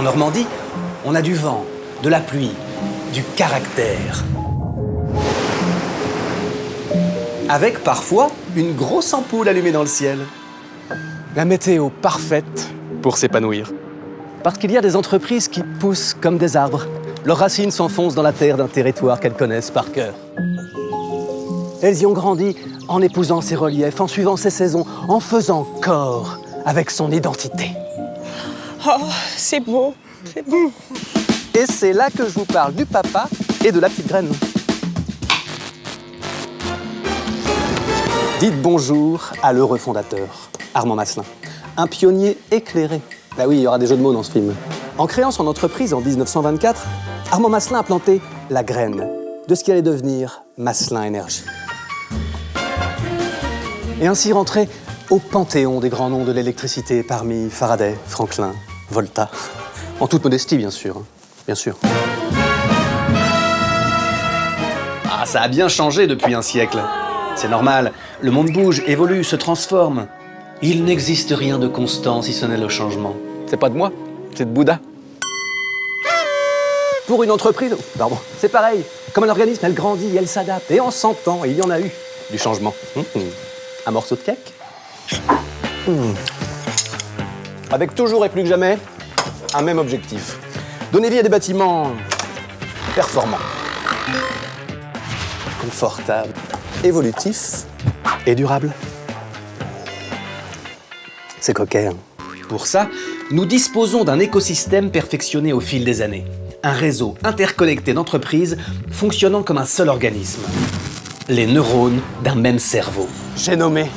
En Normandie, on a du vent, de la pluie, du caractère. Avec parfois une grosse ampoule allumée dans le ciel. La météo parfaite pour s'épanouir. Parce qu'il y a des entreprises qui poussent comme des arbres. Leurs racines s'enfoncent dans la terre d'un territoire qu'elles connaissent par cœur. Elles y ont grandi en épousant ses reliefs, en suivant ses saisons, en faisant corps avec son identité. Oh, c'est beau, c'est beau. Et c'est là que je vous parle du papa et de la petite graine. Dites bonjour à l'heureux fondateur, Armand Masselin. Un pionnier éclairé. Bah oui, il y aura des jeux de mots dans ce film. En créant son entreprise en 1924, Armand Masselin a planté la graine de ce qui allait devenir Masselin Énergie. Et ainsi rentrer au panthéon des grands noms de l'électricité parmi Faraday, Franklin, Volta. En toute modestie, bien sûr. Bien sûr. Ah, ça a bien changé depuis un siècle. C'est normal. Le monde bouge, évolue, se transforme. Il n'existe rien de constant si ce n'est le changement. C'est pas de moi, c'est de Bouddha. Pour une entreprise, c'est pareil. Comme un organisme, elle grandit, elle s'adapte. Et en 100 ans, il y en a eu du changement. Un morceau de cake. Avec toujours et plus que jamais, un même objectif. Donner vie à des bâtiments performants, confortables, évolutifs et durables. C'est coquet, hein. Pour ça, nous disposons d'un écosystème perfectionné au fil des années. Un réseau interconnecté d'entreprises fonctionnant comme un seul organisme. Les neurones d'un même cerveau. J'ai nommé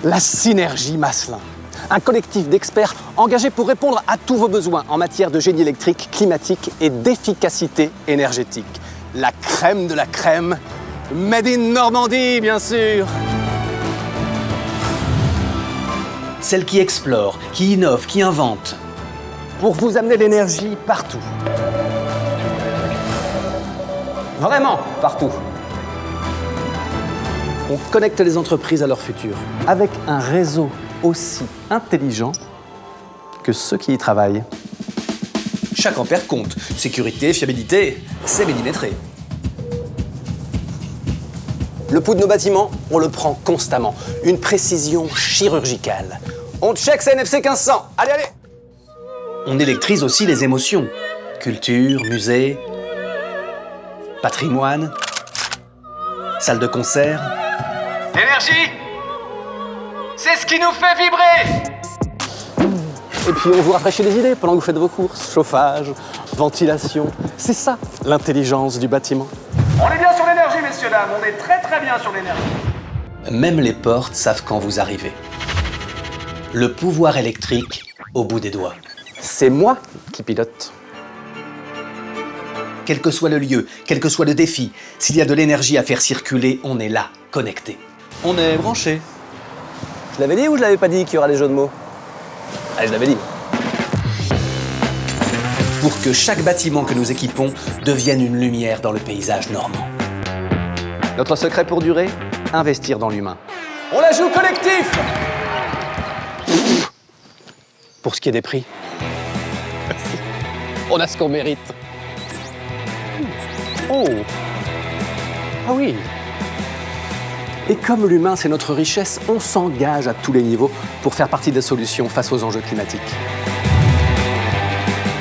la Synergie Masselin. Un collectif d'experts engagés pour répondre à tous vos besoins en matière de génie électrique, climatique et d'efficacité énergétique. La crème de la crème, made in Normandie, bien sûr. Celle qui explore, qui innove, qui invente. Pour vous amener l'énergie partout. Vraiment partout. On connecte les entreprises à leur futur avec un réseau aussi intelligent que ceux qui y travaillent. Chaque ampère compte. Sécurité, fiabilité, c'est millimétré. Le pouls de nos bâtiments, on le prend constamment. Une précision chirurgicale. On check CNFC 1500. Allez, allez! On électrise aussi les émotions. Culture, musée, patrimoine, salle de concert. L'énergie, c'est ce qui nous fait vibrer. Et puis on vous rafraîchit les idées pendant que vous faites vos courses. Chauffage, ventilation. C'est ça, l'intelligence du bâtiment. On est bien sur l'énergie, messieurs, dames. On est très très bien sur l'énergie. Même les portes savent quand vous arrivez. Le pouvoir électrique au bout des doigts. C'est moi qui pilote. Quel que soit le lieu, quel que soit le défi, s'il y a de l'énergie à faire circuler, on est là, connecté. On est branché. Je l'avais dit ou je l'avais pas dit qu'il y aura des jeux de mots? Allez, je l'avais dit. Pour que chaque bâtiment que nous équipons devienne une lumière dans le paysage normand. Notre secret pour durer? Investir dans l'humain. On la joue collectif! Pour ce qui est des prix, on a ce qu'on mérite. Oh! Ah oui! Et comme l'humain, c'est notre richesse, on s'engage à tous les niveaux pour faire partie des solutions face aux enjeux climatiques.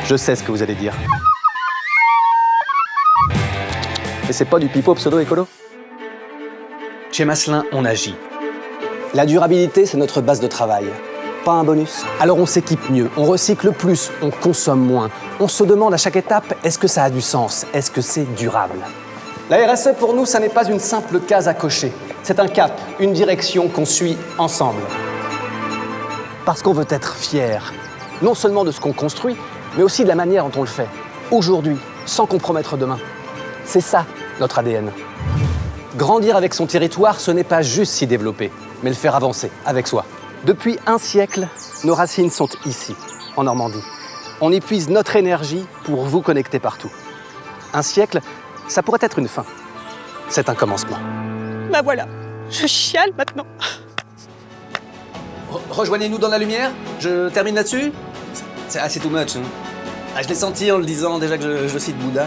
Je sais ce que vous allez dire. Mais c'est pas du pipeau pseudo-écolo? Chez Masselin, on agit. La durabilité, c'est notre base de travail. Pas un bonus. Alors on s'équipe mieux, on recycle plus, on consomme moins. On se demande à chaque étape, est-ce que ça a du sens? Est-ce que c'est durable? La RSE, pour nous, ça n'est pas une simple case à cocher. C'est un cap, une direction qu'on suit ensemble. Parce qu'on veut être fier, non seulement de ce qu'on construit, mais aussi de la manière dont on le fait. Aujourd'hui, sans compromettre demain. C'est ça, notre ADN. Grandir avec son territoire, ce n'est pas juste s'y développer, mais le faire avancer avec soi. Depuis un siècle, nos racines sont ici, en Normandie. On y puise notre énergie pour vous connecter partout. Un siècle, ça pourrait être une fin. C'est un commencement. Bah voilà, je chiale maintenant. Rejoignez-nous dans la lumière. Je termine là-dessus. C'est assez too much. Hein. Ah, je l'ai senti en le disant déjà que je cite Bouddha.